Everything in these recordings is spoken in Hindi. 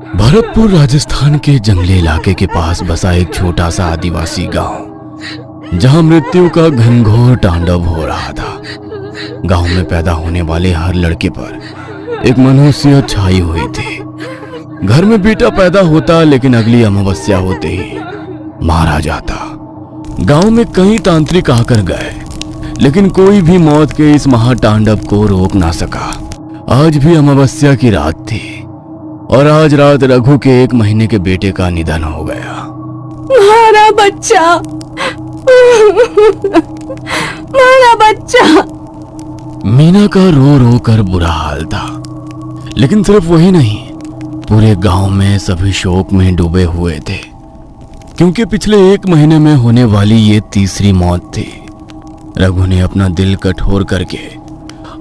भरतपुर राजस्थान के जंगली इलाके के पास बसा एक छोटा सा आदिवासी गांव, जहां मृत्यु का घनघोर तांडव हो रहा था। गांव में पैदा होने वाले हर लड़के पर एक मनहूसियत छाई हुई थी। घर में बेटा पैदा होता, लेकिन अगली अमावस्या होते ही मारा जाता। गांव में कई तांत्रिक आकर गए, लेकिन कोई भी मौत के इस महातांडव को रोक ना सका। आज भी अमावस्या की रात थी और आज रात रघु के 1 महीने के बेटे का निधन हो गया। मारा बच्चा, मारा बच्चा। मीना का रो रो कर बुरा हाल था, लेकिन सिर्फ वही नहीं, पूरे गांव में सभी शोक में डूबे हुए थे, क्योंकि पिछले 1 महीने में होने वाली ये तीसरी मौत थी। रघु ने अपना दिल कठोर करके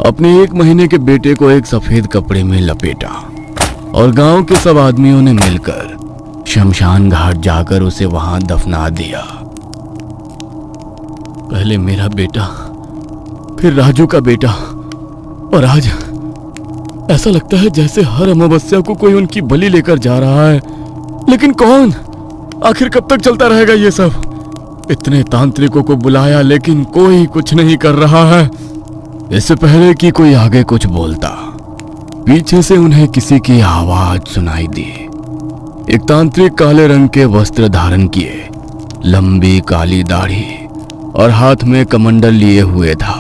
अपने 1 महीने के बेटे को एक सफेद कपड़े में लपेटा और गांव के सब आदमियों ने मिलकर शमशान घाट जाकर उसे वहां दफना दिया। पहले मेरा बेटा, फिर राजू का बेटा, और आज ऐसा लगता है जैसे हर अमावस्या को कोई उनकी बलि लेकर जा रहा है। लेकिन कौन? आखिर कब तक चलता रहेगा ये सब? इतने तांत्रिकों को बुलाया, लेकिन कोई कुछ नहीं कर रहा है। इससे पहले कि कोई आगे कुछ बोलता, पीछे से उन्हें किसी की आवाज सुनाई दी। एक तांत्रिक काले रंग के वस्त्र धारण किए, लंबी काली दाढ़ी और हाथ में कमंडल लिए हुए था।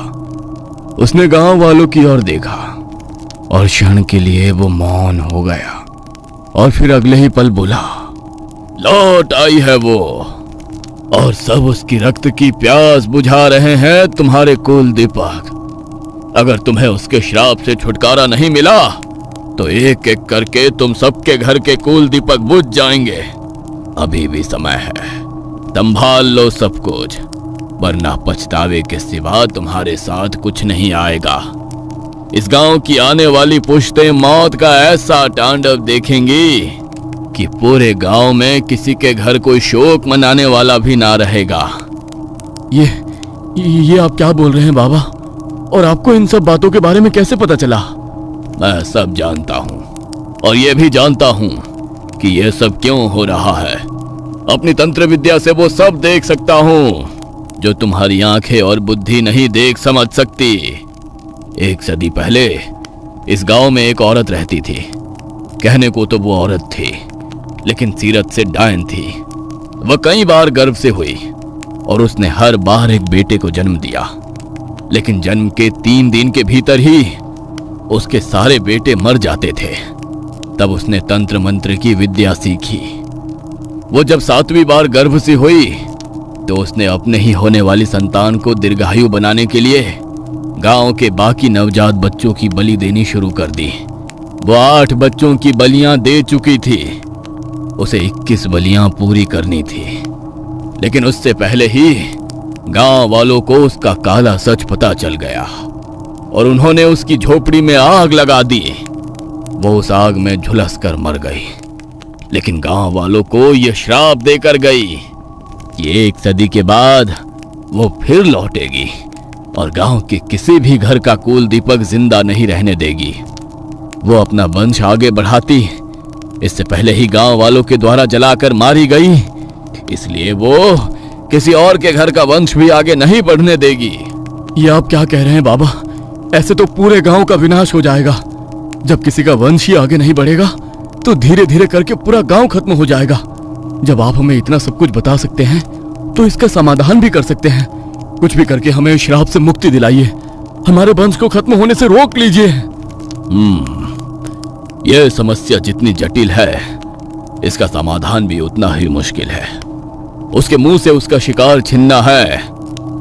उसने गांव वालों की ओर देखा और क्षण के लिए वो मौन हो गया, और फिर अगले ही पल बोला, लौट आई है वो, और सब उसकी रक्त की प्यास बुझा रहे हैं तुम्हारे कुल दीपक। अगर तुम्हें उसके श्राप से छुटकारा नहीं मिला तो एक एक करके तुम सबके घर के कुल दीपक बुझ जाएंगे। अभी भी समय है, संभाल लो सब कुछ, वरना पछतावे के सिवा तुम्हारे साथ कुछ नहीं आएगा। इस गांव की आने वाली पुश्तें मौत का ऐसा तांडव देखेंगी कि पूरे गांव में किसी के घर कोई शोक मनाने वाला भी ना रहेगा। ये आप क्या बोल रहे हैं बाबा? और आपको इन सब बातों के बारे में कैसे पता चला? मैं सब जानता हूँ, और ये भी जानता हूँ कि ये सब क्यों हो रहा है। अपनी तंत्र विद्या से वो सब देख सकता हूँ जो तुम्हारी आंखें और बुद्धि नहीं देख समझ सकती। 1 सदी पहले इस गांव में एक औरत रहती थी। कहने को तो वो औरत थी, लेकिन सीरत से डायन थी। वह कई बार गर्भ से हुई और उसने हर बार एक बेटे को जन्म दिया, लेकिन जन्म के 3 दिन के भीतर ही उसके सारे बेटे मर जाते थे। तब उसने तंत्र मंत्र की विद्या सीखी। वो जब 7वीं बार गर्भ से हुई तो उसने अपने ही होने वाली संतान को दीर्घायु बनाने के लिए गांव के बाकी नवजात बच्चों की बलि देनी शुरू कर दी। वो 8 बच्चों की बलियां दे चुकी थी। उसे 21 बलियां पूरी करनी थी, लेकिन उससे पहले ही गांव वालों को उसका काला सच पता चल गया और उन्होंने उसकी झोपड़ी में आग लगा दी। वो उस आग में झुलस कर मर गई, लेकिन गांव वालों को यह श्राप देकर गई कि 1 सदी के बाद वो फिर लौटेगी और गांव के किसी भी घर का कुल दीपक जिंदा नहीं रहने देगी। वो अपना वंश आगे बढ़ाती, इससे पहले ही गांव वालों के द्वारा जलाकर मारी गई, इसलिए वो किसी और के घर का वंश भी आगे नहीं बढ़ने देगी। ये आप क्या कह रहे हैं बाबा? ऐसे तो पूरे गांव का विनाश हो जाएगा। जब किसी का वंश ही आगे नहीं बढ़ेगा तो धीरे धीरे करके पूरा गांव खत्म हो जाएगा। जब आप हमें इतना सब कुछ बता सकते हैं तो इसका समाधान भी कर सकते हैं। कुछ भी करके हमें श्राप से मुक्ति दिलाइए, हमारे वंश को खत्म होने से रोक लीजिए। यह समस्या जितनी जटिल है, इसका समाधान भी उतना ही मुश्किल है। उसके मुंह से उसका शिकार छीनना है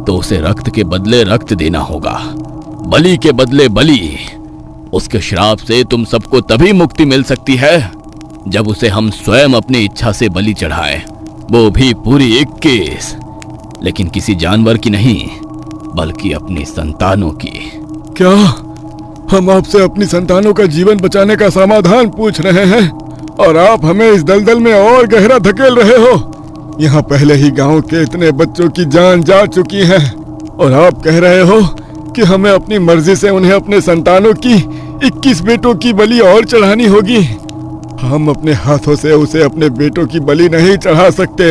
तो उसे रक्त के बदले रक्त देना होगा, बलि के बदले बलि। उसके श्राप से तुम सबको तभी मुक्ति मिल सकती है जब उसे हम स्वयं अपनी इच्छा से बलि चढ़ाएं, वो भी पूरी 21, लेकिन किसी जानवर की नहीं, बल्कि अपनी संतानों की। क्या हम आपसे अपनी संतानों का जीवन बचाने का समाधान पूछ रहे हैं और आप हमें इस दलदल में और गहरा धकेल रहे हो? यहाँ पहले ही गांव के इतने बच्चों की जान जा चुकी है और आप कह रहे हो कि हमें अपनी मर्जी से उन्हें अपने संतानों की 21 बेटों की बलि और चढ़ानी होगी। हम अपने हाथों से उसे अपने बेटों की बलि नहीं चढ़ा सकते।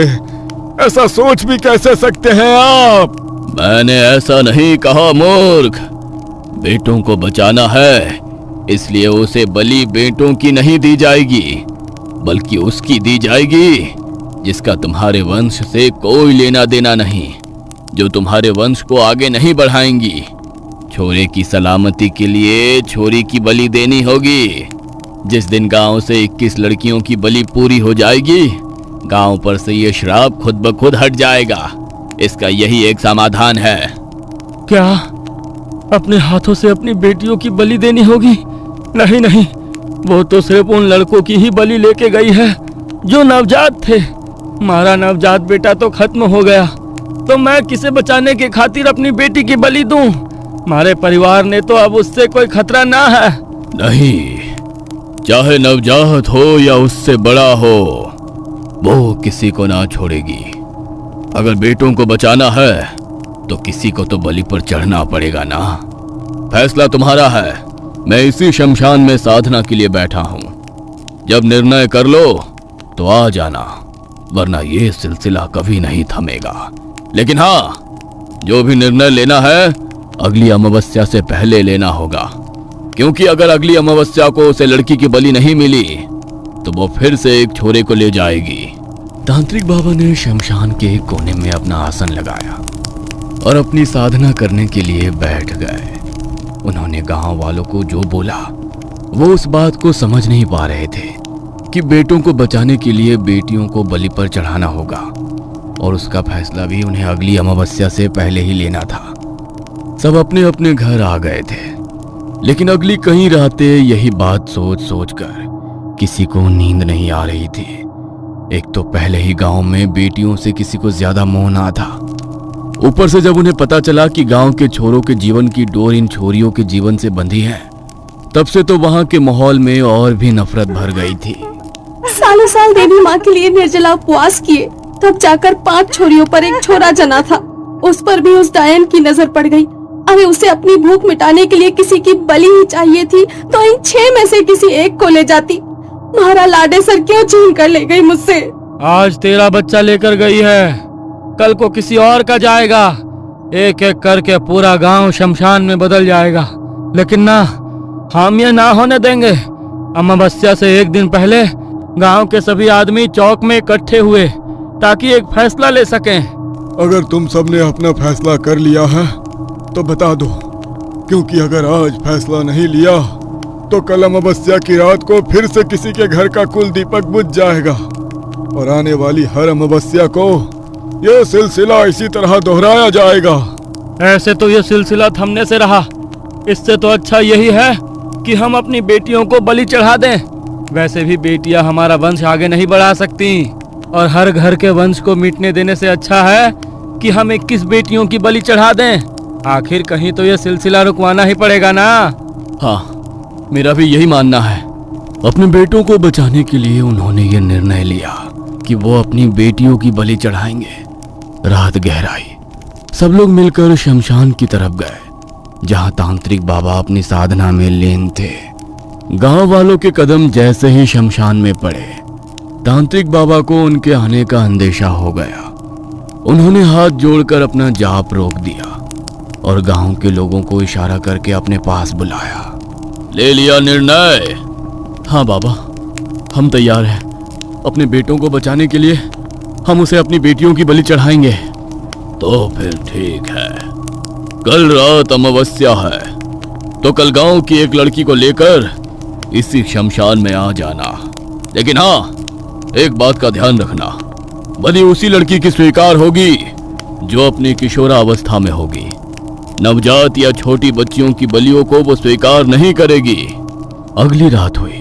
ऐसा सोच भी कैसे सकते हैं आप? मैंने ऐसा नहीं कहा मूर्ख। बेटों को बचाना है, इसलिए उसे बलि बेटों की नहीं दी जाएगी, बल्कि उसकी दी जाएगी जिसका तुम्हारे वंश से कोई लेना देना नहीं, जो तुम्हारे वंश को आगे नहीं बढ़ाएंगी। छोरे की सलामती के लिए छोरी की बलि देनी होगी। जिस दिन गांव से 21 लड़कियों की बलि पूरी हो जाएगी, गांव पर से ये श्राप खुद ब खुद हट जाएगा। इसका यही एक समाधान है। क्या अपने हाथों से अपनी बेटियों की बलि देनी होगी? नहीं नहीं, वो तो सिर्फ उन लड़कों की ही बलि लेके गई है जो नवजात थे। हमारा नवजात बेटा तो खत्म हो गया, तो मैं किसे बचाने के खातिर अपनी बेटी की बलि दूं? हमारे परिवार ने तो अब उससे कोई खतरा ना है। नहीं, चाहे नवजात हो या उससे बड़ा हो, वो किसी को ना छोड़ेगी। अगर बेटों को बचाना है तो किसी को तो बलि पर चढ़ना पड़ेगा ना। फैसला तुम्हारा है। मैं इसी शमशान में साधना के लिए बैठा हूं। जब निर्णय कर लो तो आ जाना, वरना ये सिलसिला कभी नहीं थमेगा। लेकिन हाँ, जो भी निर्णय लेना है अगली अमावस्या से पहले लेना होगा, क्योंकि अगर अगली अमावस्या को उसे लड़की की बलि नहीं मिली तो वो फिर से एक छोरे को ले जाएगी। तांत्रिक बाबा ने शमशान के एक कोने में अपना आसन लगाया और अपनी साधना करने के लिए बैठ गए। उन्होंने गांव वालों को जो बोला, वो उस बात को समझ नहीं पा रहे थे कि बेटों को बचाने के लिए बेटियों को बलि पर चढ़ाना होगा, और उसका फैसला भी उन्हें अगली अमावस्या से पहले ही लेना था। सब अपने अपने घर आ गए थे, लेकिन अगली कई रातें यही बात सोच सोच कर किसी को नींद नहीं आ रही थी। एक तो पहले ही गांव में बेटियों से किसी को ज्यादा मोह ना था, ऊपर से जब उन्हें पता चला कि गांव के छोरों के जीवन की डोर इन छोरियों के जीवन से बंधी है, तब से तो वहां के माहौल में और भी नफरत भर गई थी। सालों साल देवी माँ के लिए निर्जला उपवास किए, तब जाकर 5 छोरियों पर एक छोरा जना था। उस पर भी उस डायन की नजर पड़ गई। अरे उसे अपनी भूख मिटाने के लिए किसी की बलि ही चाहिए थी, तो इन 6 में से किसी एक को ले जाती। महारा लाडे सर क्यों छीन कर ले गई मुझसे? आज तेरा बच्चा लेकर गई है, कल को किसी और का जाएगा। एक एक करके पूरा गांव शमशान में बदल जाएगा। लेकिन ना, हम ये ना होने देंगे। अमावस्या से एक दिन पहले गांव के सभी आदमी चौक में इकट्ठे हुए ताकि एक फैसला ले सकें। अगर तुम सबने अपना फैसला कर लिया है तो बता दो, क्योंकि अगर आज फैसला नहीं लिया तो कल अमावस्या की रात को फिर से किसी के घर का कुल दीपक बुझ जाएगा, और आने वाली हर अमावस्या को यह सिलसिला इसी तरह दोहराया जाएगा। ऐसे तो ये सिलसिला थमने से रहा। इससे तो अच्छा यही है कि हम अपनी बेटियों को बलि चढ़ा दें। वैसे भी बेटियां हमारा वंश आगे नहीं बढ़ा सकती, और हर घर के वंश को मिटने देने से अच्छा है कि हम 21 बेटियों की बलि चढ़ा दें। आखिर कहीं तो ये सिलसिला रुकवाना ही पड़ेगा ना। हाँ, मेरा भी यही मानना है। अपने बेटों को बचाने के लिए उन्होंने ये निर्णय लिया कि वो अपनी बेटियों की बलि चढ़ाएंगे। रात गहराई, सब लोग मिलकर शमशान की तरफ गए, जहां तांत्रिक बाबा अपनी साधना में लीन थे। गांव वालों के कदम जैसे ही शमशान में पड़े, तांत्रिक बाबा को उनके आने का अंदेशा हो गया। उन्होंने हाथ जोड़कर अपना जाप रोक दिया और गांव के लोगों को इशारा करके अपने पास बुलाया। ले लिया निर्णय? हाँ बाबा, हम तैयार हैं। अपने बेटों को बचाने के लिए हम उसे अपनी बेटियों की बलि चढ़ाएंगे। तो फिर ठीक है, कल रात अमावस्या है, तो कल गांव की एक लड़की को लेकर इसी शमशान में आ जाना। लेकिन हाँ, एक बात का ध्यान रखना, बलि उसी लड़की की स्वीकार होगी जो अपनी किशोरावस्था में होगी। नवजात या छोटी बच्चियों की बलियों को वो स्वीकार नहीं करेगी। अगली रात हुई।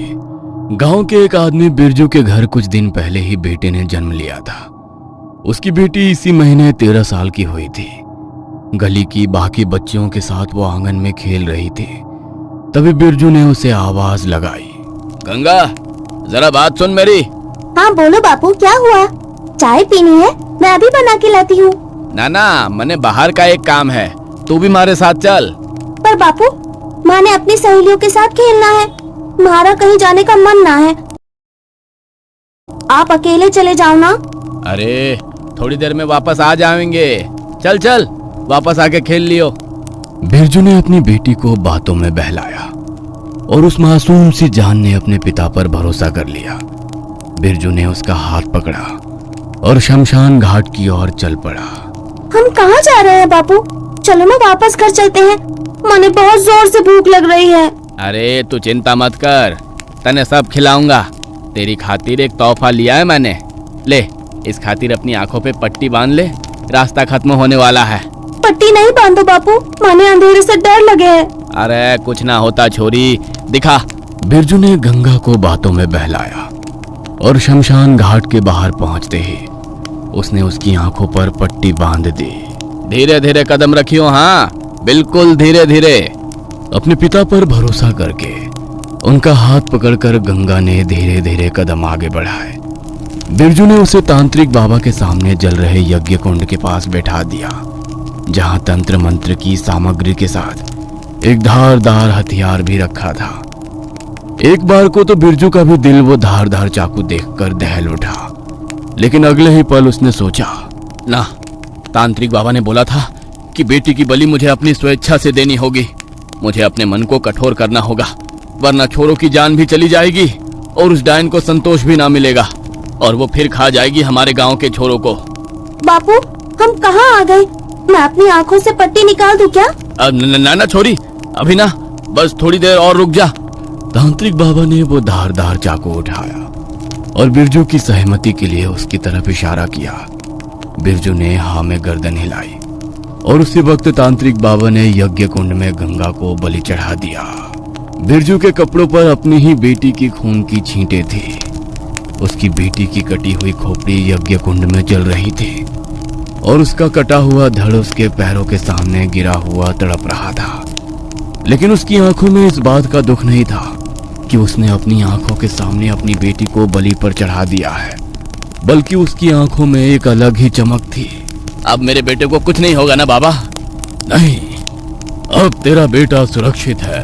गांव के एक आदमी बिरजू के घर कुछ दिन पहले ही बेटे ने जन्म लिया था। उसकी बेटी इसी महीने 13 साल की हुई थी। गली की बाकी बच्चियों के साथ वो आंगन में खेल रही थी। तभी बिरजू ने उसे आवाज लगाई। गंगा, जरा बात सुन मेरी। हाँ बोलो बापू, क्या हुआ? चाय पीनी है? मैं अभी बना के लाती हूँ। ना, मने बाहर का एक काम है, तू भी हमारे साथ चल। पर बापू, माँ ने अपनी सहेलियों के साथ खेलना है, हमारा कहीं जाने का मन ना है। आप अकेले चले जाओ ना। अरे थोड़ी देर में वापस आ जाएंगे, चल चल वापस आके खेल लियो। बिरजू ने अपनी बेटी को बातों में बहलाया और उस मासूम सी जान ने अपने पिता पर भरोसा कर लिया। बिरजू ने उसका हाथ पकड़ा और शमशान घाट की ओर चल पड़ा। हम कहाँ जा रहे हैं बापू? चलो ना वापस घर चलते हैं, मने बहुत जोर से भूख लग रही है। अरे तू चिंता मत कर, तने सब खिलाऊंगा। तेरी खातिर एक तोहफा लिया है मैंने, ले इस खातिर अपनी आंखों पे पट्टी बांध ले, रास्ता खत्म होने वाला है। पट्टी नहीं बांधो बापू, माने अंधेरे से डर लगे है। अरे कुछ ना होता छोरी, दिखा। बिरजू ने गंगा को बातों में बहलाया और शमशान घाट के बाहर पहुंचते ही उसने उसकी आंखों पर पट्टी बांध दी। धीरे धीरे कदम रखियो, हाँ बिल्कुल धीरे धीरे। अपने पिता पर भरोसा करके उनका हाथ पकड़कर गंगा ने धीरे धीरे कदम आगे बढ़ाए। बिरजू ने उसे तांत्रिक बाबा के सामने जल रहे यज्ञ कुंड के पास बैठा दिया, जहां तंत्र मंत्र की सामग्री के साथ एक धारदार हथियार भी रखा था। एक बार को तो बिरजू का भी दिल वो धारदार चाकू देखकर दहल उठा, लेकिन अगले ही पल उसने सोचा, ना, तांत्रिक बाबा ने बोला था कि बेटी की बलि मुझे अपनी स्वेच्छा से देनी होगी। मुझे अपने मन को कठोर करना होगा, वरना छोरों की जान भी चली जाएगी और उस डायन को संतोष भी ना मिलेगा और वो फिर खा जाएगी हमारे गांव के छोरों को। बापू हम कहाँ आ गए? मैं अपनी आंखों से पट्टी निकाल दूं क्या? ना छोरी, अभी ना, बस थोड़ी देर और रुक जा। तांत्रिक बाबा ने वो धारदार चाकू उठाया और बिरजू की सहमति के लिए उसकी तरफ इशारा किया। बिरजू ने हाँ में गर्दन हिलाई और उसी वक्त तांत्रिक बाबा ने यज्ञ कुंड में गंगा को बलि चढ़ा दिया। बिरजू के कपड़ों पर अपनी ही बेटी की खून की छींटें थी। उसकी बेटी की कटी हुई खोपड़ी यज्ञ कुंड में जल रही थी और उसका कटा हुआ धड़ उसके पैरों के सामने गिरा हुआ तड़प रहा था। लेकिन उसकी आंखों में इस बात का दुख नहीं था कि उसने अपनी आंखों के सामने अपनी बेटी को बलि पर चढ़ा दिया है, बल्कि उसकी आंखों में एक अलग ही चमक थी। अब मेरे बेटे को कुछ नहीं होगा ना बाबा? नहीं, अब तेरा बेटा सुरक्षित है,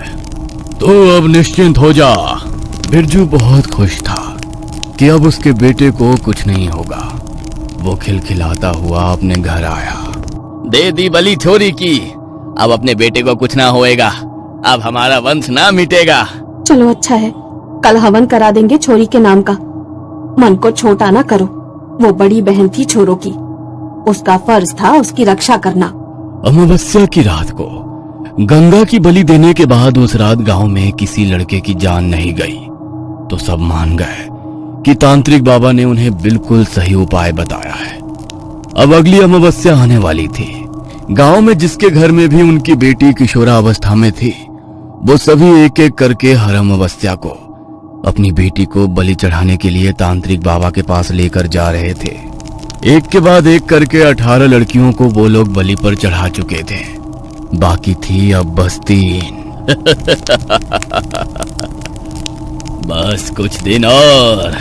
तो अब निश्चिंत हो जा। बिरजू बहुत खुश था कि अब उसके बेटे को कुछ नहीं होगा। वो खिलखिलाता हुआ अपने घर आया। दे दी बलि छोरी की, अब अपने बेटे को कुछ ना होएगा, अब हमारा वंश ना मिटेगा। चलो अच्छा है, कल हवन करा देंगे छोरी के नाम का। मन को छोटा ना करो, वो बड़ी बहन थी छोरों की, उसका फर्ज था उसकी रक्षा करना। अमावस्या की रात को गंगा की बलि देने के बाद उस रात गांव में किसी लड़के की जान नहीं गई, तो सब मान गए कि तांत्रिक बाबा ने उन्हें बिल्कुल सही उपाय बताया है। अब अगली अमावस्या आने वाली थी। गांव में जिसके घर में भी उनकी बेटी किशोरावस्था में थी, वो सभी एक एक करके हर अमावस्या को अपनी बेटी को बलि चढ़ाने के लिए तांत्रिक बाबा के पास लेकर जा रहे थे। एक के बाद एक करके 18 लड़कियों को वो लोग बलि पर चढ़ा चुके थे। बाकी थी अब बस 3। बस कुछ दिन और,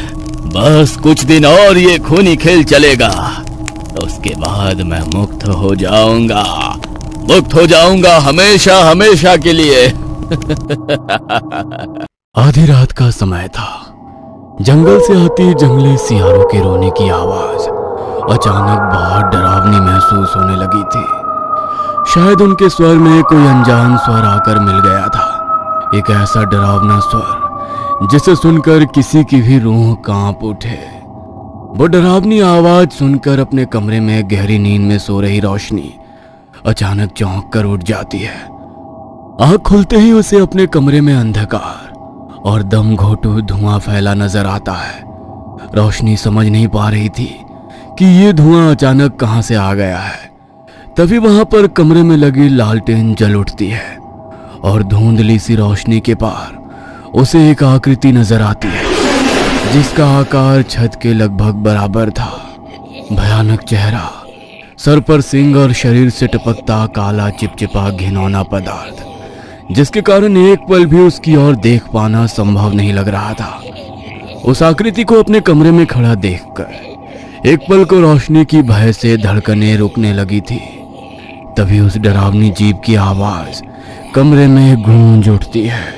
बस कुछ दिन और ये खूनी खेल चलेगा, उसके बाद मैं मुक्त हो जाऊंगा, मुक्त हो जाऊंगा हमेशा हमेशा के लिए। आधी रात का समय था। जंगल से आती जंगली सियारों के रोने की आवाज अचानक बहुत डरावनी महसूस होने लगी थी। शायद उनके स्वर में कोई अनजान स्वर आकर मिल गया था, एक ऐसा डरावना स्वर जिसे सुनकर किसी की भी रूह कांप उठे। वो डरावनी आवाज सुनकर अपने कमरे में गहरी नींद में सो रही रोशनी अचानक चौंक कर उठ जाती है। आंख खुलते ही उसे अपने कमरे में अंधकार और दम घोटू धुआं फैला नजर आता है। रोशनी समझ नहीं पा रही थी कि ये धुआं अचानक कहां से आ गया है। तभी वहां पर कमरे में लगी लालटेन जल उठती है और धुंधली सी रोशनी के पार उसे एक आकृति नजर आती है जिसका आकार छत के लगभग बराबर था। भयानक चेहरा, सर पर सींग और शरीर से टपकता काला चिपचिपा घिनौना पदार्थ, जिसके कारण एक पल भी उसकी ओर देख पाना संभव नहीं लग रहा था। उस आकृति को अपने कमरे में खड़ा देखकर एक पल को रोशनी की भय से धड़कनें रुकने लगी थी। तभी उस डरावनी जीभ की आवाज कमरे में गूंज उठती है।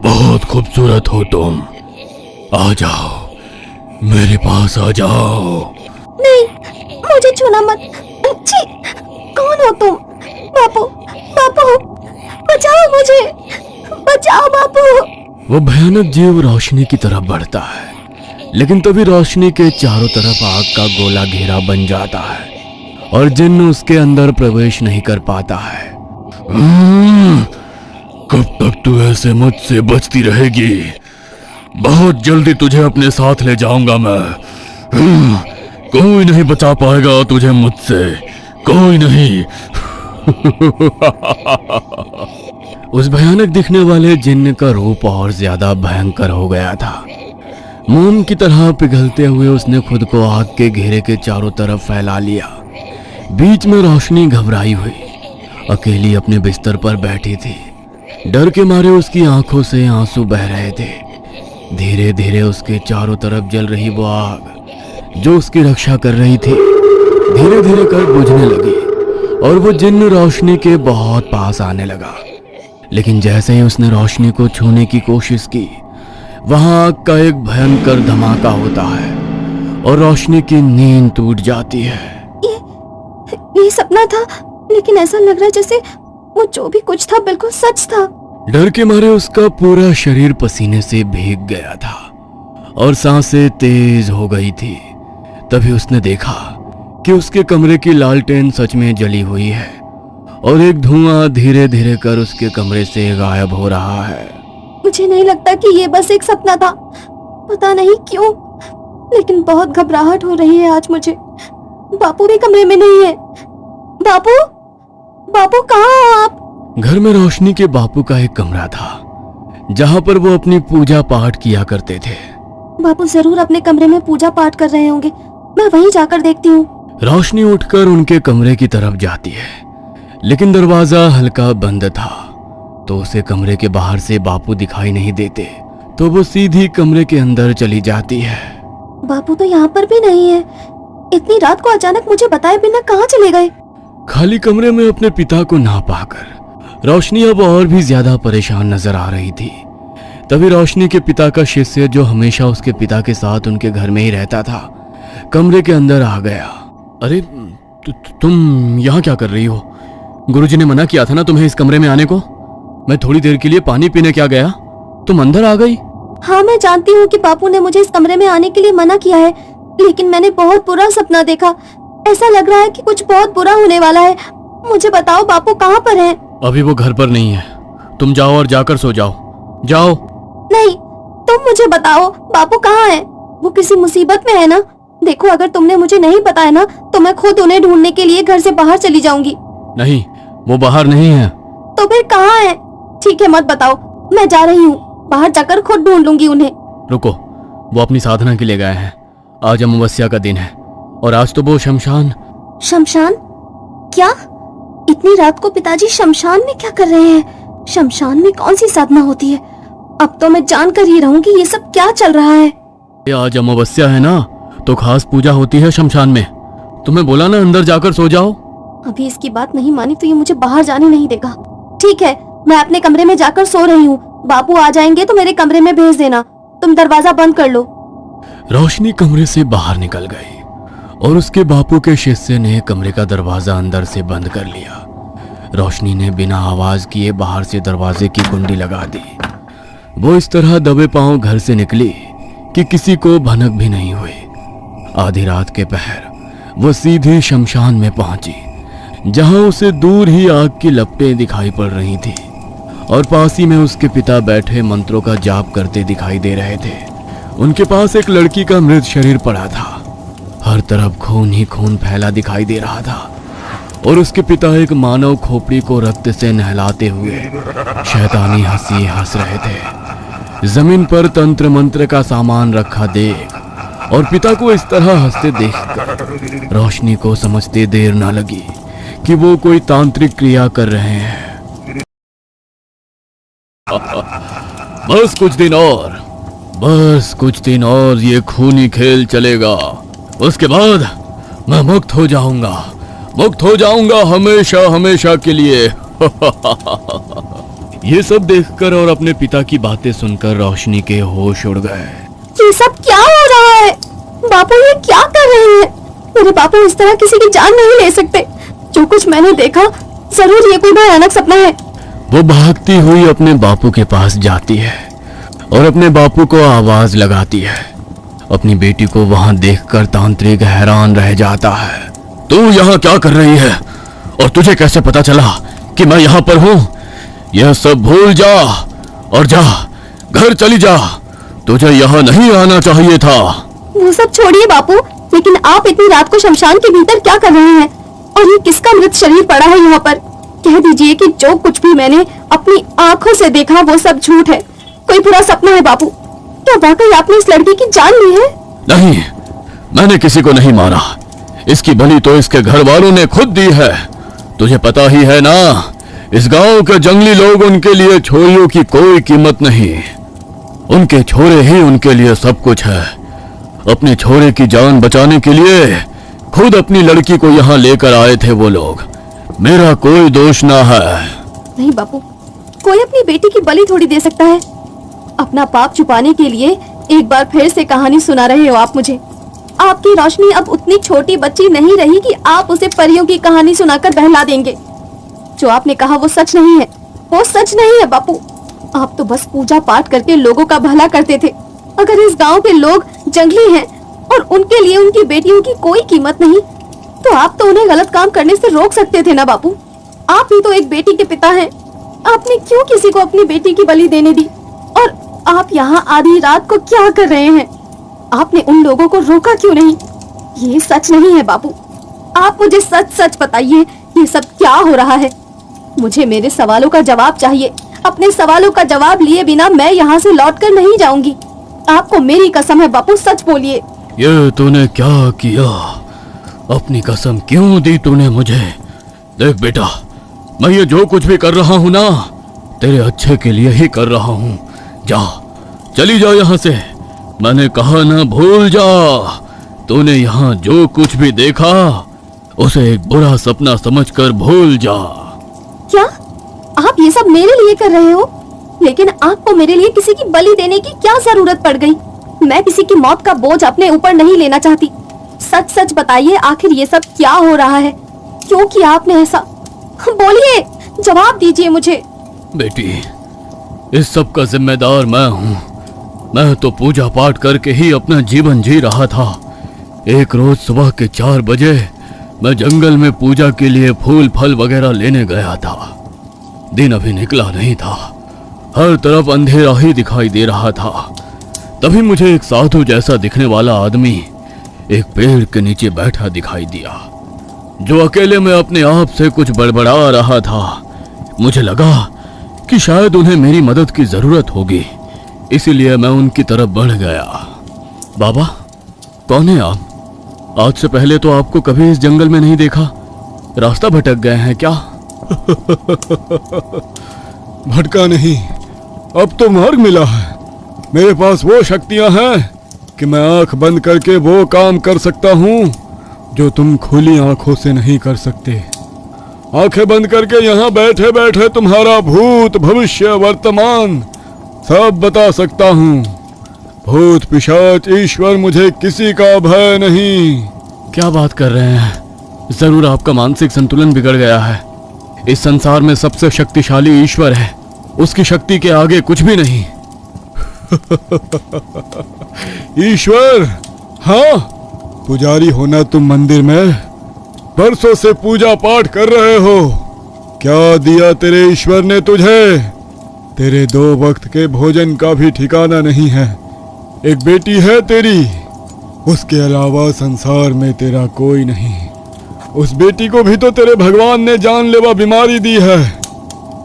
बहुत खूबसूरत हो तुम। आ जाओ, मेरे पास आ जाओ। नहीं, मुझे छूना मत। छी, कौन हो तुम? बापू, बापू, बचाओ मुझे, बचाओ बापू। वो भयानक जीव रोशनी की तरफ बढ़ता है, लेकिन तभी रोशनी के चारों तरफ आग का गोला घेरा बन जाता है और जिन्न उसके अंदर प्रवेश नहीं कर पाता है। कब तक तू ऐसे मुझसे बचती रहेगी? बहुत जल्दी तुझे अपने साथ ले जाऊंगा मैं। कोई नहीं बचा पाएगा तुझे मुझसे, कोई नहीं। उस भयानक दिखने वाले जिन्न का रूप और ज्यादा भयंकर हो गया था। मोम की तरह पिघलते हुए उसने खुद को आग के घेरे के चारों तरफ फैला लिया। बीच में रोशनी घबराई हुई अकेली अपने बिस्तर पर बैठी थी। डर के मारे उसकी आंखों से आंसू बह रहे थे। धीरे धीरे उसके चारों तरफ जल रही वो आग जो उसकी रक्षा कर रही थी धीरे धीरे कर बुझने लगी और वो जिन्न रोशनी के बहुत पास आने लगा। लेकिन जैसे ही उसने रोशनी को छूने की कोशिश की, वहां आग का एक भयंकर धमाका होता है और रोशनी की नींद टूट जाती है। ये सपना था, लेकिन ऐसा लग रहा है जैसे वो जो भी कुछ था बिल्कुल सच था। डर के मारे उसका पूरा शरीर पसीने से भीग गया था और सांसें तेज हो गई थी। तभी उसने देखा कि उसके कमरे की लालटेन सच में जली हुई है और एक धुआं धीरे धीरे कर उसके कमरे से गायब हो रहा है। मुझे नहीं लगता कि ये बस एक सपना था, पता नहीं क्यों, लेकिन बहुत घबराहट हो रही है आज मुझे। बापू भी कमरे में नहीं है। बापू, बापू कहाँ हो आप? घर में रोशनी के बापू का एक कमरा था जहां पर वो अपनी पूजा पाठ किया करते थे। बापू जरूर अपने कमरे में पूजा पाठ कर रहे होंगे, मैं वहीं जाकर देखती हूँ। रोशनी उठकर उनके कमरे की तरफ जाती है, लेकिन दरवाजा हल्का बंद था तो उसे कमरे के बाहर से बापू दिखाई नहीं देते। तो वो सीधी कमरे के अंदर चली जाती है। बापू तो यहाँ पर भी नहीं है। इतनी रात को अचानक मुझे बताए बिना कहाँ चले गए? खाली कमरे में अपने पिता को ना पाकर रोशनी अब और भी ज्यादा परेशान नजर आ रही थी। तभी रोशनी के पिता का शिष्य, जो हमेशा उसके पिता के साथ उनके घर में ही रहता था, कमरे के अंदर आ गया। अरे तुम यहाँ क्या कर रही हो? गुरुजी ने मना किया था ना तुम्हें इस कमरे में आने को। मैं थोड़ी देर के लिए पानी पीने क्या गया, तुम अंदर आ गई। हाँ, मैं जानती हूँ कि बापू ने मुझे इस कमरे में आने के लिए मना किया है, लेकिन मैंने बहुत बुरा सपना देखा। ऐसा लग रहा है कि कुछ बहुत बुरा होने वाला है। मुझे बताओ बापू कहाँ पर हैं? अभी वो घर पर नहीं है, तुम जाओ और जाकर सो जाओ। जाओ। नहीं, तुम मुझे बताओ बापू कहाँ हैं? वो किसी मुसीबत में है ना? देखो, अगर तुमने मुझे नहीं बताया ना तो मैं खुद उन्हें ढूंढने के लिए घर से बाहर चली जाऊंगी। नहीं, वो बाहर नहीं है। तो फिर कहाँ है? ठीक है, मत बताओ, मैं जा रही हूँ, बाहर जाकर खुद ढूंढ लूंगी उन्हें। रुको, वो अपनी साधना के लिए गए हैं। आज अमावस्या का दिन है और आज तो वो शमशान। शमशान? क्या? इतनी रात को पिताजी शमशान में क्या कर रहे हैं? शमशान में कौन सी साधना होती है? अब तो मैं जानकर ही रहूंगी ये सब क्या चल रहा है। ये आज अमावस्या है ना, तो खास पूजा होती है शमशान में। तुम्हें बोला ना अंदर जाकर सो जाओ। अभी इसकी बात नहीं मानी तो ये मुझे बाहर जाने नहीं देगा। ठीक है, मैं अपने कमरे में जाकर सो रही हूँ। बापू आ जाएंगे तो मेरे कमरे में भेज देना। तुम दरवाजा बंद कर लो। रोशनी कमरे से बाहर निकल गई और उसके बापू के शिष्य ने कमरे का दरवाजा अंदर से बंद कर लिया। रोशनी ने बिना आवाज किए बाहर से दरवाजे की कुंडी लगा दी। वो इस तरह दबे पांव घर से निकली कि किसी को भनक भी नहीं हुई। आधी रात के पहर वो सीधी शमशान में पहुंची, जहां उसे दूर ही आग की लपटें दिखाई पड़ रही थी और पास ही में उसके पिता बैठे मंत्रों का जाप करते दिखाई दे रहे थे। उनके पास एक लड़की का मृत शरीर पड़ा था। हर तरफ खून ही खून फैला दिखाई दे रहा था और उसके पिता एक मानव खोपड़ी को रक्त से नहलाते हुए शैतानी हंसी हंस रहे थे। जमीन पर तंत्र मंत्र का सामान रखा देख और पिता को इस तरह हंसते देखकर रोशनी को समझते देर न लगी कि वो कोई तांत्रिक क्रिया कर रहे हैं। बस कुछ दिन और ये खूनी खेल चलेगा। उसके बाद मैं मुक्त हो जाऊंगा हमेशा हमेशा के लिए। ये सब देखकर और अपने पिता की बातें सुनकर रोशनी के होश उड़ गए। ये सब क्या हो रहा है? बापू ये क्या कर रहे हैं? मेरे बापू इस तरह किसी की जान नहीं ले सकते। जो कुछ मैंने देखा जरूर ये कोई भयानक सपना है। वो भागती हुई अपने बापू के पास जाती है और अपने बापू को आवाज लगाती है। अपनी बेटी को वहां देखकर तांत्रिक हैरान रह जाता है। तू यहाँ क्या कर रही है और तुझे कैसे पता चला कि मैं यहाँ पर हूँ? यह सब भूल जा और जा, घर चली जा। तुझे यहाँ नहीं आना चाहिए था। वो सब छोड़िए बापू, लेकिन आप इतनी रात को शमशान के भीतर क्या कर रहे हैं? और ये किसका मृत शरीर पड़ा है यहाँ पर? कह दीजिए कि जो कुछ भी मैंने अपनी आंखों से देखा वो सब झूठ है, कोई बुरा सपना है। बापू क्या वाकई आपने इस लड़की की जान ली है? नहीं, मैंने किसी को नहीं मारा। इसकी बलि तो इसके घर वालों ने खुद दी है। तुझे पता ही है ना, इस गांव के जंगली लोग, उनके लिए छोरियों की कोई कीमत नहीं। उनके छोरे ही उनके लिए सब कुछ है। अपने छोरे की जान बचाने के लिए खुद अपनी लड़की को यहाँ लेकर आए थे वो लोग। मेरा कोई दोष ना है। नहीं बापू, कोई अपनी बेटी की बलि थोड़ी दे सकता है। अपना पाप छुपाने के लिए एक बार फिर से कहानी सुना रहे हो आप मुझे। आपकी रोशनी अब उतनी छोटी बच्ची नहीं रही कि आप उसे परियों की कहानी सुनाकर बहला देंगे। जो आपने कहा वो सच नहीं है, वो सच नहीं है बापू। आप तो बस पूजा पाठ करके लोगों का भला करते थे। अगर इस गांव के लोग जंगली हैं और उनके लिए उनकी बेटियों की कोई कीमत नहीं, तो आप तो उन्हें गलत काम करने से रोक सकते थे ना बापू। आप ही तो एक बेटी के पिता हैं। आपने क्यों किसी को अपनी बेटी की बलि देने दी? और आप यहाँ आधी रात को क्या कर रहे हैं? आपने उन लोगों को रोका क्यों नहीं? ये सच नहीं है बापू। आप मुझे सच सच बताइए, ये सब क्या हो रहा है? मुझे मेरे सवालों का जवाब चाहिए। अपने सवालों का जवाब लिए बिना मैं यहाँ से लौटकर नहीं जाऊंगी। आपको मेरी कसम है बापू, सच बोलिए। ये तूने क्या किया? अपनी कसम क्यों दी तूने मुझे? देख बेटा, मैं ये जो कुछ भी कर रहा हूँ ना, तेरे अच्छे के लिए ही कर रहा हूँ। जा, चली जा यहाँ से। मैंने कहा ना, भूल जा। तूने यहाँ जो कुछ भी देखा उसे एक बुरा सपना समझकर भूल जा। क्या आप ये सब मेरे लिए कर रहे हो? लेकिन आपको मेरे लिए किसी की बलि देने की क्या जरूरत पड़ गई? मैं किसी की मौत का बोझ अपने ऊपर नहीं लेना चाहती। सच सच बताइए, आखिर ये सब क्या हो रहा है? क्यों किया आपने ऐसा? बोलिए, जवाब दीजिए मुझे। बेटी, इस सब का जिम्मेदार मैं हूँ। मैं तो पूजा पाठ करके ही अपना जीवन जी रहा था। एक रोज सुबह के 4 बजे मैं जंगल में पूजा के लिए फूल फल वगैरह लेने गया था। दिन अभी निकला नहीं था, हर तरफ अंधेरा ही दिखाई दे रहा था। तभी मुझे एक साधु जैसा दिखने वाला आदमी एक पेड़ के नीचे बैठा दिखाई दिया, जो अकेले में अपने आप से कुछ बड़बड़ा रहा था। मुझे लगा कि शायद उन्हें मेरी मदद की जरूरत होगी, इसीलिए मैं उनकी तरफ बढ़ गया। बाबा, कौन है आप? आज से पहले तो आपको कभी इस जंगल में नहीं देखा। रास्ता भटक गए हैं क्या? भटका नहीं, अब तो मार्ग मिला है। मेरे पास वो शक्तियां हैं कि मैं आंख बंद करके वो काम कर सकता हूँ जो तुम खुली आंखों से नहीं कर सकते। आंखें बंद करके यहाँ बैठे बैठे तुम्हारा भूत, भविष्य, वर्तमान सब बता सकता हूँ। भूत, पिशाच, ईश्वर, मुझे किसी का भय नहीं। क्या बात कर रहे हैं? जरूर आपका मानसिक संतुलन बिगड़ गया है। इस संसार में सबसे शक्तिशाली ईश्वर है, उसकी शक्ति के आगे कुछ भी नहीं। ईश्वर? हाँ, पुजारी होना तुम मंदिर में बरसों से पूजा पाठ कर रहे हो। क्या दिया तेरे ईश्वर ने तुझे? तेरे 2 वक्त के भोजन का भी ठिकाना नहीं है। एक बेटी है तेरी, उसके अलावा संसार में तेरा कोई नहीं। उस बेटी को भी तो तेरे भगवान ने जानलेवा बीमारी दी है।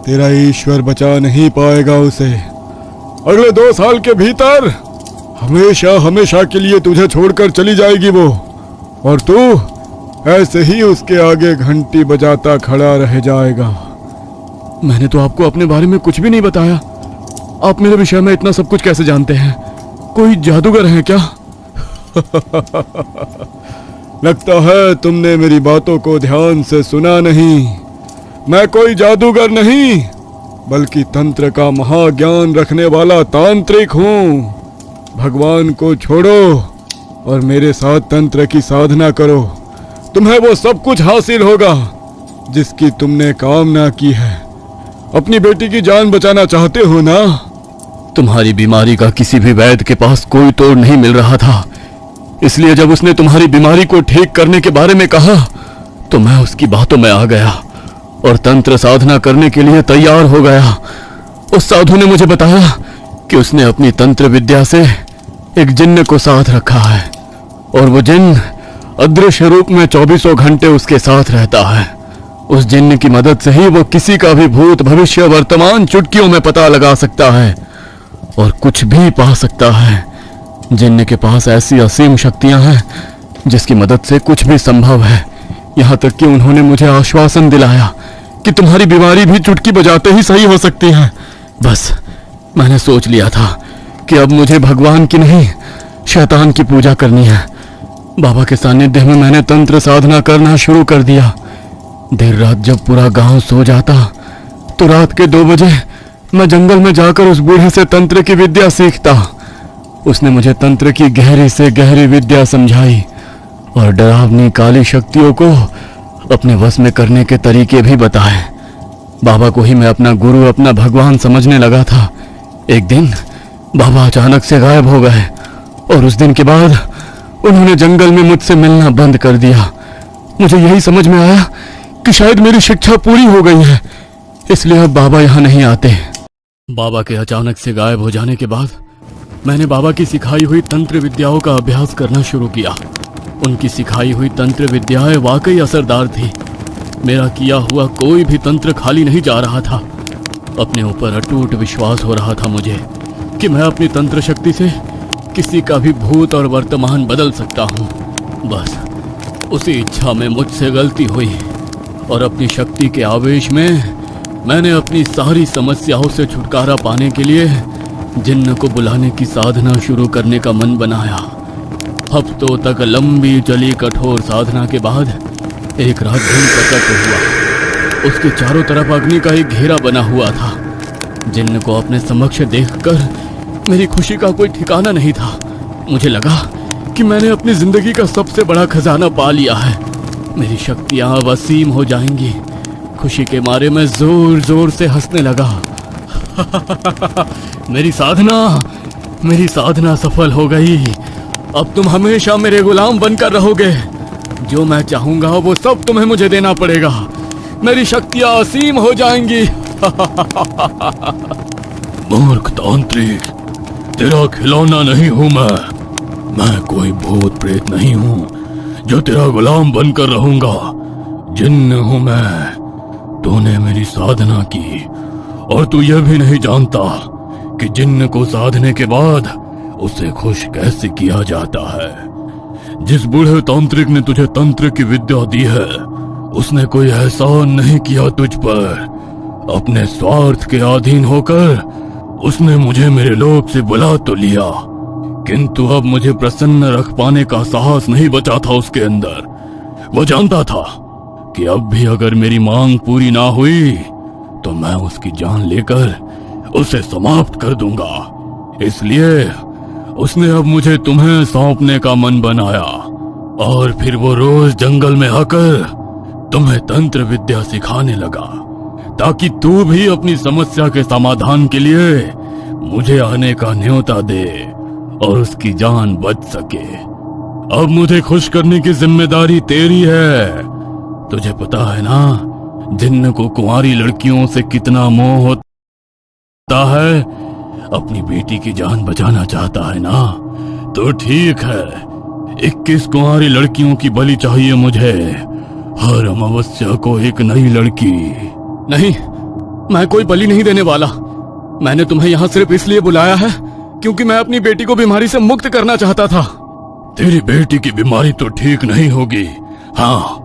तेरा ईश्वर बचा नहीं पाएगा उसे। अगले 2 साल के भीतर हमेशा हमेशा के लिए तुझे छोड़कर चली जाएगी वो, और तू ऐसे ही उसके आगे घंटी बजाता खड़ा रह जाएगा। मैंने तो आपको अपने बारे में कुछ भी नहीं बताया। आप मेरे विषय में इतना सब कुछ कैसे जानते हैं? कोई जादूगर है क्या? लगता है तुमने मेरी बातों को ध्यान से सुना नहीं। मैं कोई जादूगर नहीं, बल्कि तंत्र का महाज्ञान रखने वाला तांत्रिक हूँ। भगवान को छोड़ो और मेरे साथ तंत्र की साधना करो। तुम्हें वो सब कुछ हासिल होगा जिसकी तुमने कामना की है। अपनी बेटी की जान बचाना चाहते हो ना? तुम्हारी बीमारी का किसी भी वैद्य के पास कोई तोड़ नहीं मिल रहा था, इसलिए जब उसने तुम्हारी बीमारी को ठीक करने के बारे में कहा तो मैं उसकी बातों में आ गया और तंत्र साधना करने के लिए तैयार हो गया। उस साधु ने मुझे बताया कि उसने अपनी तंत्र विद्या से एक जिन्न को साथ रखा है और वो जिन्न अदृश्य रूप में 24 घंटे उसके साथ रहता है। उस जिन्न की मदद से ही वो किसी का भी भूत भविष्य वर्तमान चुटकियों में पता लगा सकता है और कुछ भी पा सकता है। जिन्न के पास ऐसी असीम शक्तियां हैं जिसकी मदद से कुछ भी संभव है। यहाँ तक कि उन्होंने मुझे आश्वासन दिलाया कि तुम्हारी बीमारी भी चुटकी बजाते ही सही हो सकती है। बस मैंने सोच लिया था कि अब मुझे भगवान की नहीं शैतान की पूजा करनी है। बाबा के सानिध्य में मैंने तंत्र साधना करना शुरू कर दिया। देर रात जब पूरा गांव सो जाता तो रात के 2 बजे मैं जंगल में जाकर उस बूढ़े से तंत्र की विद्या सीखता। उसने मुझे तंत्र की गहरी से गहरी विद्या समझाई और डरावनी काली शक्तियों को अपने वश में करने के तरीके भी बताए। बाबा को ही मैं अपना गुरु, अपना भगवान समझने लगा था। एक दिन बाबा अचानक से गायब हो गए और उस दिन के बाद उन्होंने जंगल में मुझसे मिलना बंद कर दिया। मुझे यही समझ में आया कि शायद मेरी शिक्षा पूरी हो गई है, इसलिए अब बाबा यहाँ नहीं आते। बाबा के अचानक से गायब हो जाने के बाद मैंने बाबा की सिखाई हुई तंत्र विद्याओं का अभ्यास करना शुरू किया। उनकी सिखाई हुई तंत्र विद्याएं वाकई असरदार थी। मेरा किया हुआ कोई भी तंत्र खाली नहीं जा रहा था। अपने ऊपर अटूट विश्वास हो रहा था मुझे कि मैं अपनी तंत्र शक्ति से किसी का भी भूत और वर्तमान बदल सकता हूँ। बस उसी इच्छा में मुझसे गलती हुई और अपनी शक्ति के आवेश में मैंने अपनी सारी समस्याओं से छुटकारा पाने के लिए जिन्न को बुलाने की साधना शुरू करने का मन बनाया। हफ्तों तक लंबी चली कठोर साधना के बाद एक रात दिन प्रकट हुआ। उसके चारों तरफ अग्नि का एक घेरा बना हुआ था। जिन्न को अपने समक्ष देखकर मेरी खुशी का कोई ठिकाना नहीं था। मुझे लगा कि मैंने अपनी जिंदगी का सबसे बड़ा खजाना पा लिया है। मेरी शक्तियां अब असीम हो जाएंगी। खुशी के मारे मैं जोर जोर से हंसने लगा। मेरी साधना सफल हो गई। अब तुम हमेशा मेरे गुलाम बनकर रहोगे। जो मैं चाहूंगा वो सब तुम्हें मुझे देना पड़ेगा। मेरी शक्तियां असीम हो जाएंगी। मूर्ख तांत्रिक, तेरा खिलौना नहीं हूं मैं कोई भूत प्रेत नहीं हूं जो तेरा गुलाम बनकर रहूंगा। जिन्न हूं मैं। तूने मेरी साधना की और तू यह भी नहीं जानता कि जिन्न को साधने के बाद उसे खुश कैसे किया जाता है। जिस बूढ़े तांत्रिक ने तुझे तंत्र की विद्या दी है उसने कोई एहसान नहीं किया तुझ पर। अपने स्वार्थ के अधीन होकर उसने मुझे मेरे लोक से बुला तो लिया, किंतु अब मुझे प्रसन्न रख पाने का साहस नहीं बचा था उसके अंदर। वो जानता था कि अब भी अगर मेरी मांग पूरी ना हुई तो मैं उसकी जान लेकर उसे समाप्त कर दूंगा। इसलिए उसने अब मुझे तुम्हें सौंपने का मन बनाया और फिर वो रोज जंगल में आकर तुम्हें तंत्र विद्या सिखाने लगा ताकि तू भी अपनी समस्या के समाधान के लिए मुझे आने का न्योता दे और उसकी जान बच सके। अब मुझे खुश करने की जिम्मेदारी तेरी है। तुझे पता है ना जिन्न को कुंवारी लड़कियों से कितना मोह होता है। अपनी बेटी की जान बचाना चाहता है ना, तो ठीक है, 21 कुंवारी लड़कियों की बलि चाहिए मुझे। हर अमावस्या को एक नई लड़की। नहीं, मैं कोई बलि नहीं देने वाला। मैंने तुम्हें यहाँ सिर्फ इसलिए बुलाया है क्योंकि मैं अपनी बेटी को बीमारी से मुक्त करना चाहता था। तेरी बेटी की बीमारी तो ठीक नहीं होगी, हाँ,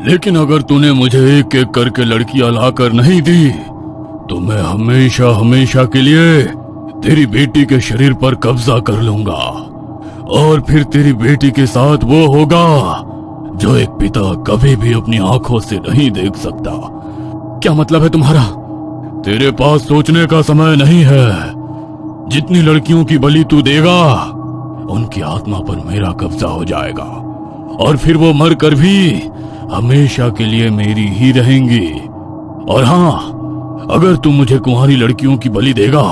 लेकिन अगर तूने मुझे एक एक करके लड़कियां लाकर नहीं दी तो मैं हमेशा हमेशा के लिए तेरी बेटी के शरीर पर कब्जा कर लूंगा और फिर तेरी बेटी के साथ वो होगा जो एक पिता कभी भी अपनी आंखों से नहीं देख सकता। क्या मतलब है तुम्हारा? तेरे पास सोचने का समय नहीं है। जितनी लड़कियों की बलि तू देगा, उनकी आत्मा पर मेरा कब्जा हो जाएगा और फिर वो मर कर भी हमेशा के लिए मेरी ही रहेंगी। और हाँ, अगर तू मुझे कुंवारी लड़कियों की बलि देगा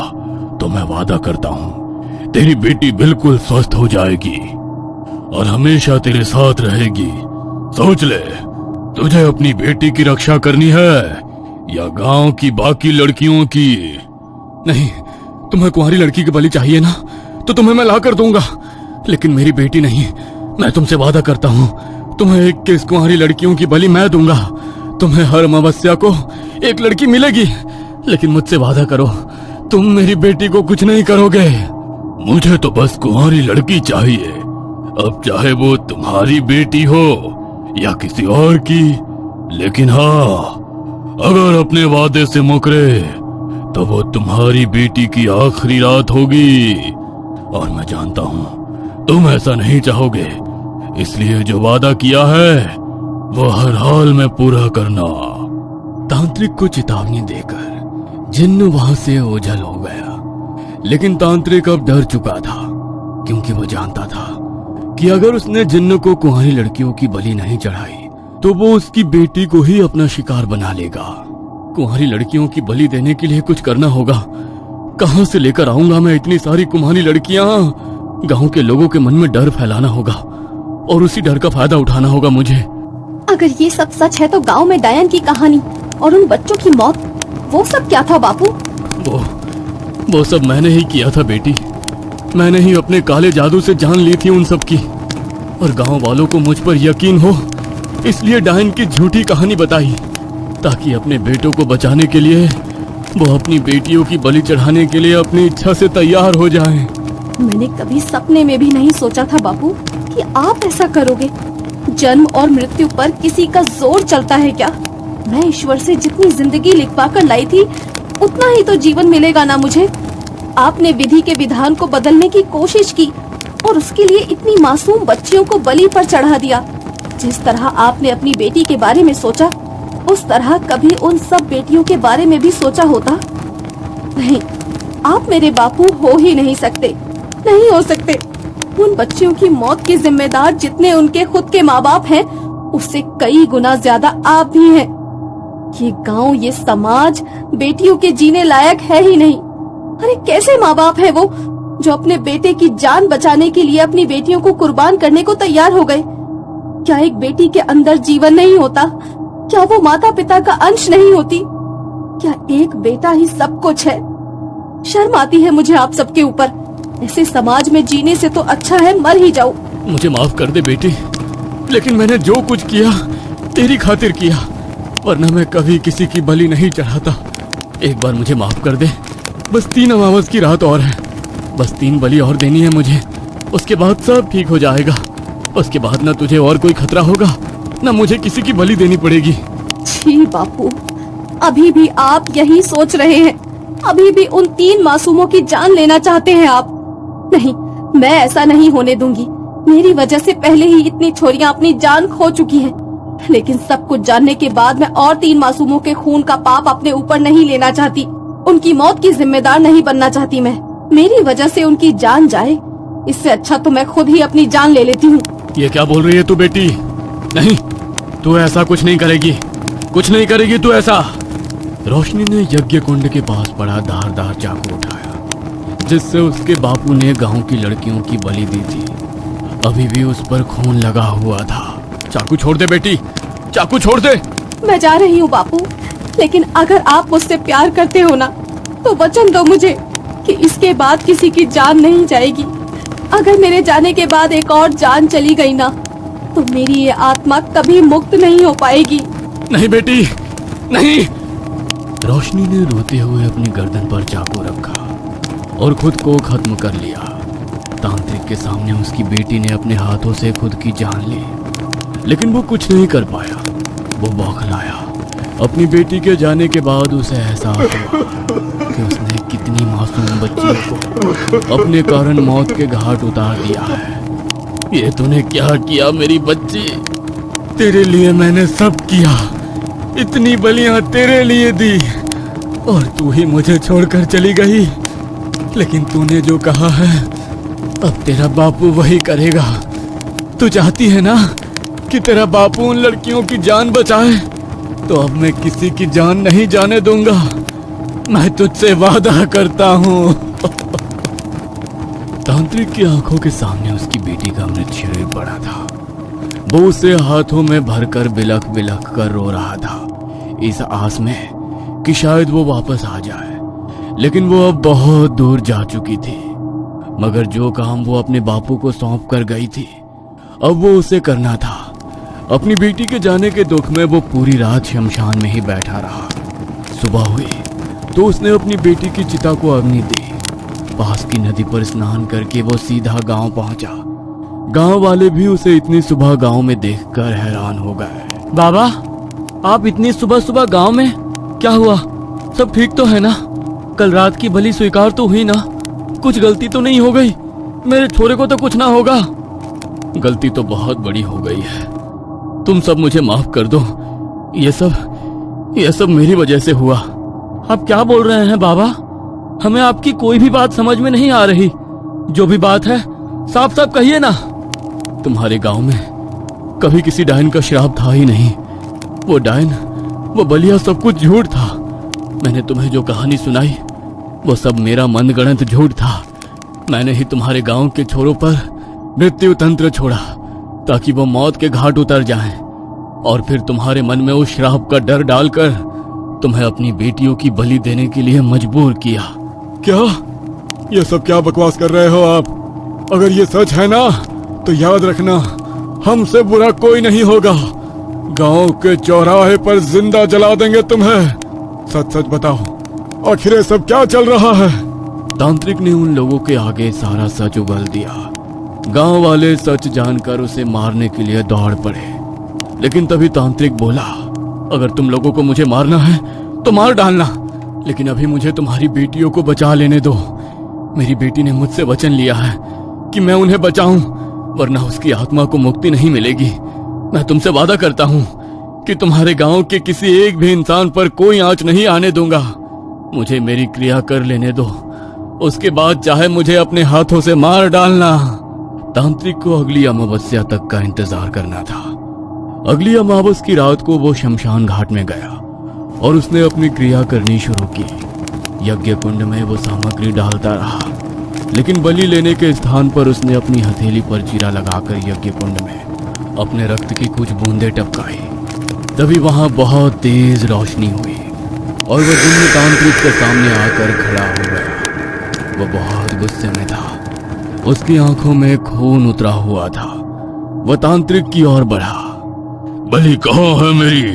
तो मैं वादा करता हूँ तेरी बेटी बिल्कुल स्वस्थ हो जाएगी और हमेशा तेरे साथ रहेगी। सोच ले, तुझे अपनी बेटी की रक्षा करनी है या गांव की बाकी लड़कियों की? नहीं, तुम्हें कुंवारी लड़की की बलि चाहिए ना, तो तुम्हें मैं ला कर दूंगा, लेकिन मेरी बेटी नहीं। मैं तुमसे वादा करता हूँ, तुम्हें 21 कुंवारी लड़कियों की बलि मैं दूंगा। तुम्हें हर अमावस्या को एक लड़की मिलेगी, लेकिन मुझसे वादा करो तुम मेरी बेटी को कुछ नहीं करोगे। मुझे तो बस कुंवारी लड़की चाहिए, अब चाहे वो तुम्हारी बेटी हो या किसी और की। लेकिन हाँ, अगर अपने वादे से मुकरे तो वो तुम्हारी बेटी की आखिरी रात होगी। और मैं जानता हूँ तुम ऐसा नहीं चाहोगे, इसलिए जो वादा किया है वो हर हाल में पूरा करना। तांत्रिक को चेतावनी देकर जिन्न वहां से ओझल हो गया, लेकिन तांत्रिक अब डर चुका था, क्योंकि वो जानता था कि अगर उसने जिन्न को कुंवारी लड़कियों की बलि नहीं चढ़ाई तो वो उसकी बेटी को ही अपना शिकार बना लेगा। कुंवारी लड़कियों की बलि देने के लिए कुछ करना होगा। कहां से लेकर आऊंगा मैं इतनी सारी कुंवारी लड़कियां? गांव के लोगों के मन में डर फैलाना होगा और उसी डर का फायदा उठाना होगा मुझे। अगर ये सब सच है तो गांव में डायन की कहानी और उन बच्चों की मौत, वो सब क्या था बापू? वो सब मैंने ही किया था बेटी। मैंने ही अपने काले जादू से जान ली थी उन सब की, और गांव वालों को मुझ पर यकीन हो इसलिए डायन की झूठी कहानी बताई, ताकि अपने बेटों को बचाने के लिए वो अपनी बेटियों की बलि चढ़ाने के लिए अपनी इच्छा से तैयार हो जाएं। मैंने कभी सपने में भी नहीं सोचा था बापू कि आप ऐसा करोगे। जन्म और मृत्यु पर किसी का जोर चलता है क्या? मैं ईश्वर से जितनी जिंदगी लिखवा कर लाई थी उतना ही तो जीवन मिलेगा ना मुझे। आपने विधि के विधान को बदलने की कोशिश की और उसके लिए इतनी मासूम बच्चियों को बलि पर चढ़ा दिया। जिस तरह आपने अपनी बेटी के बारे में सोचा, उस तरह कभी उन सब बेटियों के बारे में भी सोचा होता? नहीं, आप मेरे बापू हो ही नहीं सकते, नहीं हो सकते। उन बच्चियों की मौत के जिम्मेदार जितने उनके खुद के माँ बाप हैं, उससे कई गुना ज्यादा आप भी हैं। ये गांव, ये समाज बेटियों के जीने लायक है ही नहीं। अरे कैसे माँ बाप है वो जो अपने बेटे की जान बचाने के लिए अपनी बेटियों को कुर्बान करने को तैयार हो गए? क्या एक बेटी के अंदर जीवन नहीं होता? क्या वो माता पिता का अंश नहीं होती? क्या एक बेटा ही सब कुछ है? शर्म आती है मुझे आप सबके ऊपर। ऐसे समाज में जीने से तो अच्छा है मर ही जाओ। मुझे माफ कर दे बेटी, लेकिन मैंने जो कुछ किया तेरी खातिर किया, वरना मैं कभी किसी की बलि नहीं चढ़ाता। एक बार मुझे माफ कर दे, बस 3 अमावस की रात और है, बस 3 बलि और देनी है मुझे, उसके बाद सब ठीक हो जाएगा। उसके बाद ना तुझे और कोई खतरा होगा, ना मुझे किसी की बलि देनी पड़ेगी। छी बापू, अभी भी आप यही सोच रहे हैं? अभी भी उन 3 मासूमों की जान लेना चाहते हैं आप? नहीं, मैं ऐसा नहीं होने दूंगी। मेरी वजह से पहले ही इतनी छोरियां अपनी जान खो चुकी हैं। लेकिन सब कुछ जानने के बाद मैं और 3 मासूमों के खून का पाप अपने ऊपर नहीं लेना चाहती। उनकी मौत की जिम्मेदार नहीं बनना चाहती मैं। मेरी वजह से उनकी जान जाए, इससे अच्छा तो मैं खुद ही अपनी जान ले लेती हूँ। ये क्या बोल रही है तू बेटी? नहीं, तू ऐसा कुछ नहीं करेगी, कुछ नहीं करेगी तू ऐसा। रोशनी ने यज्ञ कुंड के पास पड़ा धारदार चाकू उठाया, जिससे उसके बापू ने गांव की लड़कियों की बलि दी थी। अभी भी उस पर खून लगा हुआ था। चाकू छोड़ दे बेटी, चाकू छोड़ दे। मैं जा रही हूँ बापू, लेकिन अगर आप मुझसे प्यार करते हो ना, तो वचन दो मुझे कि इसके बाद किसी की जान नहीं जाएगी। अगर मेरे जाने के बाद एक और जान चली गई ना, तो मेरी ये आत्मा कभी मुक्त नहीं हो पाएगी। नहीं बेटी, नहीं। रोशनी ने रोते हुए अपनी गर्दन पर चाकू रखा और खुद को खत्म कर लिया। तांत्रिक के सामने उसकी बेटी ने अपने हाथों से खुद की जान ली, लेकिन वो कुछ नहीं कर पाया। वो बौखलाया। अपनी बेटी के जाने के बाद उसे एहसास हुआ कि उसने कितनी मासूम बच्चियों को अपने कारण मौत के घाट उतार दिया है। ये तूने क्या किया मेरी बच्ची? तेरे लिए मैंने सब किया, इतनी बलियां तेरे लिए दी, और तू ही मुझे छोड़कर चली गई। लेकिन तूने जो कहा है अब तेरा बापू वही करेगा। तू चाहती है ना कि तेरा बापू उन लड़कियों की जान बचाए, तो अब मैं किसी की जान नहीं जाने दूंगा। मैं तुझसे वादा करता हूँ। तांत्रिक की आंखों के सामने उसकी बेटी का मृत शरीर पड़ा था। वो उसे हाथों में भरकर बिलख बिलख कर रो रहा था, इस आस में कि शायद वो वापस आ जाए। लेकिन वो अब बहुत दूर जा चुकी थी। मगर जो काम वो अपने बापू को सौंप कर गई थी, अब वो उसे करना था। अपनी बेटी के जाने के दुख में वो पूरी रात शमशान में ही बैठा रहा। सुबह हुई तो उसने अपनी बेटी की चिता को अग्नि दी। पास की नदी पर स्नान करके वो सीधा गांव पहुंचा। गांव वाले भी उसे इतनी सुबह गांव में देखकर हैरान हो गए। बाबा, आप इतनी सुबह सुबह गांव में? क्या हुआ? सब ठीक तो है ना? कल रात की बलि स्वीकार तो हुई ना? कुछ गलती तो नहीं हो गई? मेरे छोरे को तो कुछ ना होगा? गलती तो बहुत बड़ी हो गई है, तुम सब मुझे माफ कर दो। ये सब मेरी वजह से हुआ। आप क्या बोल रहे हैं बाबा? हमें आपकी कोई भी बात समझ में नहीं आ रही। जो भी बात है साफ साफ कहिए ना। तुम्हारे गांव में कभी किसी डायन का श्राप था ही नहीं। वो डायन, वो बलिया, सब कुछ झूठ था। मैंने तुम्हें जो कहानी सुनाई वो सब मेरा मनगढ़ंत झूठ था। मैंने ही तुम्हारे गांव के छोरों पर मृत्यु तंत्र छोड़ा ताकि वो मौत के घाट उतर जाएं, और फिर तुम्हारे मन में उस श्राप का डर डालकर तुम्हें अपनी बेटियों की बलि देने के लिए मजबूर किया। क्या ये सब क्या बकवास कर रहे हो आप? अगर ये सच है ना तो याद रखना, हमसे बुरा कोई नहीं होगा। गांव के चौराहे पर जिंदा जला देंगे तुम्हें। सच सच बताओ, आखिर ये सब क्या चल रहा है? तांत्रिक ने उन लोगों के आगे सारा सच उगल दिया। गांव वाले सच जानकर उसे मारने के लिए दौड़ पड़े। लेकिन तभी तांत्रिक बोला, अगर तुम लोगों को मुझे मारना है तो मार डालना, लेकिन अभी मुझे तुम्हारी बेटियों को बचा लेने दो। मेरी बेटी ने मुझसे वचन लिया है कि मैं उन्हें बचाऊं, वरना उसकी आत्मा को मुक्ति नहीं मिलेगी। मैं तुमसे वादा करता हूं कि तुम्हारे गांव के किसी एक भी इंसान पर कोई आंच नहीं आने दूंगा। मुझे मेरी क्रिया कर लेने दो, उसके बाद चाहे मुझे अपने हाथों से मार डालना। तांत्रिक को अगली अमावस्या तक का इंतजार करना था। अगली अमावस की रात को वो शमशान घाट में गया और उसने अपनी क्रिया करनी शुरू की। यज्ञ कुंड में वो सामग्री डालता रहा, लेकिन बलि लेने के स्थान पर उसने अपनी हथेली पर चीरा लगाकर यज्ञ कुंड में अपने रक्त की कुछ बूंदें टपकाई। तभी वहां बहुत तेज रोशनी हुई और वह जिन्न तांत्रिक के सामने आकर खड़ा हो गया। वह बहुत गुस्से में था, उसकी आंखों में खून उतरा हुआ था। वह तांत्रिक की ओर बढ़ा। बलि कहाँ है मेरी?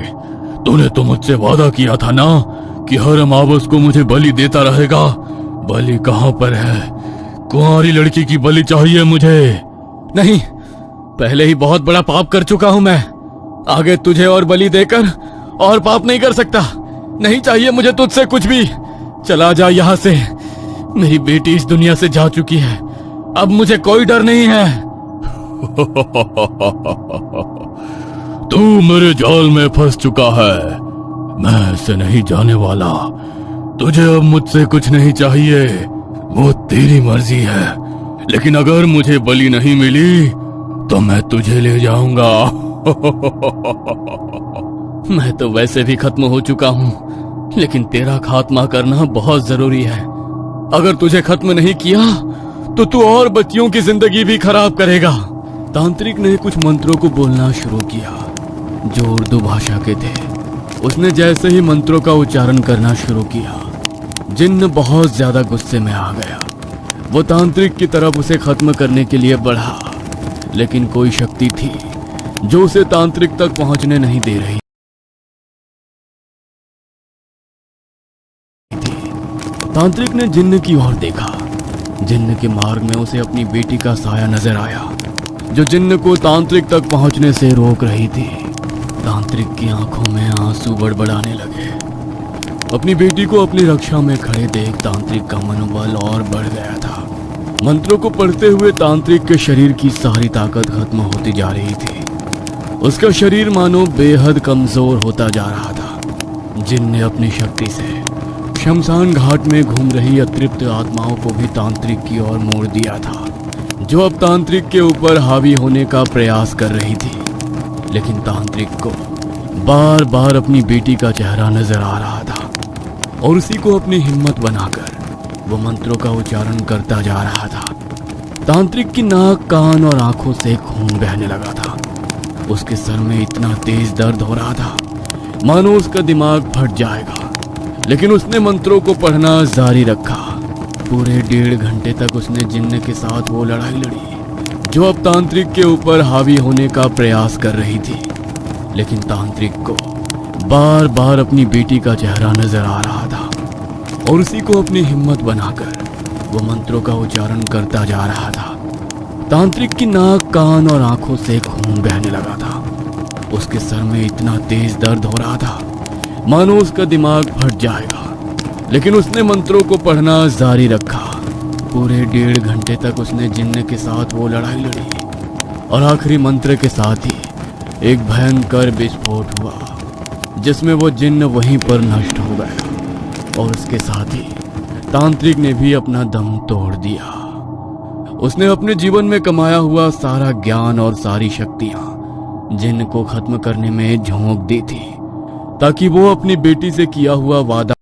तूने तो मुझसे वादा किया था ना कि हर अमावस को मुझे बलि देता रहेगा। बलि कहाँ पर है? कुंवारी लड़की की बलि चाहिए मुझे। नहीं, पहले ही बहुत बड़ा पाप कर चुका हूं मैं। आगे तुझे और बलि देकर और पाप नहीं कर सकता। नहीं चाहिए मुझे तुझसे कुछ भी। चला जा यहाँ से। मेरी बेटी इस दुनिया से जा चुकी है, अब मुझे कोई डर नहीं है। तू मेरे जाल में फंस चुका है, मैं ऐसे नहीं जाने वाला। तुझे अब मुझसे कुछ नहीं चाहिए, वो तेरी मर्जी है। लेकिन अगर मुझे बलि नहीं मिली तो मैं तुझे ले जाऊंगा। मैं तो वैसे भी खत्म हो चुका हूं, लेकिन तेरा खात्मा करना बहुत जरूरी है। अगर तुझे खत्म नहीं किया तो तू और बच्चियों की जिंदगी भी खराब करेगा। तांत्रिक ने कुछ मंत्रों को बोलना शुरू किया जो उर्दू भाषा के थे। उसने जैसे ही मंत्रों का उच्चारण करना शुरू किया, जिन्न बहुत ज्यादा गुस्से में आ गया। वो तांत्रिक की तरफ उसे खत्म करने के लिए बढ़ा, लेकिन कोई शक्ति थी जो उसे तांत्रिक तक पहुंचने नहीं दे रही थी। तांत्रिक ने जिन्न की ओर देखा। जिन्न के मार्ग में उसे अपनी बेटी का साया नजर आया, जो जिन्न को तांत्रिक तक पहुंचने से रोक रही थी। तांत्रिक की आंखों में आंसू बड़बड़ाने लगे। अपनी बेटी को अपनी रक्षा में खड़े देख तांत्रिक का मनोबल और बढ़ गया था। मंत्रों को पढ़ते हुए तांत्रिक के शरीर की सारी ताकत खत्म होती जा रही थी। उसका शरीर मानो बेहद कमजोर होता जा रहा था। जिन्न ने अपनी शक्ति से शमशान घाट में घूम रही अतृप्त आत्माओं को भी तांत्रिक की ओर मोड़ दिया था, जो अब तांत्रिक के ऊपर हावी होने का प्रयास कर रही थी। लेकिन तांत्रिक को बार बार अपनी बेटी का चेहरा नजर आ रहा था और उसी को अपनी हिम्मत बनाकर वो मंत्रों का उच्चारण करता जा रहा था। तांत्रिक की नाक, कान और आंखों से खून बहने लगा था। उसके सर में इतना तेज दर्द हो रहा था मानो उसका दिमाग फट जाएगा। लेकिन उसने मंत्रों को पढ़ना जारी रखा। पूरे 1.5 घंटे तक उसने जिन्न के साथ वो लड़ाई लड़ी जो अब तांत्रिक के ऊपर हावी होने का प्रयास कर रही थी। लेकिन तांत्रिक को बार बार अपनी बेटी का चेहरा नजर आ रहा था और उसी को अपनी हिम्मत बनाकर वो मंत्रों का उच्चारण करता जा रहा था। तांत्रिक की नाक, कान और आंखों से खून बहने लगा था। उसके सर में इतना तेज दर्द हो रहा था मानो उसका दिमाग फट जाएगा। लेकिन उसने मंत्रों को पढ़ना जारी रखा। पूरे 1.5 घंटे तक उसने जिन्न के साथ वो लड़ाई लड़ी और आखिरी मंत्र के साथ ही एक भयंकर विस्फोट हुआ जिसमें वो जिन्न वहीं पर नष्ट हो गया और उसके साथ ही तांत्रिक ने भी अपना दम तोड़ दिया। उसने अपने जीवन में कमाया हुआ सारा ज्ञान और सारी शक्तियां जिन्न को खत्म करने में झोंक दी थी ताकि वो अपनी बेटी से किया हुआ वादा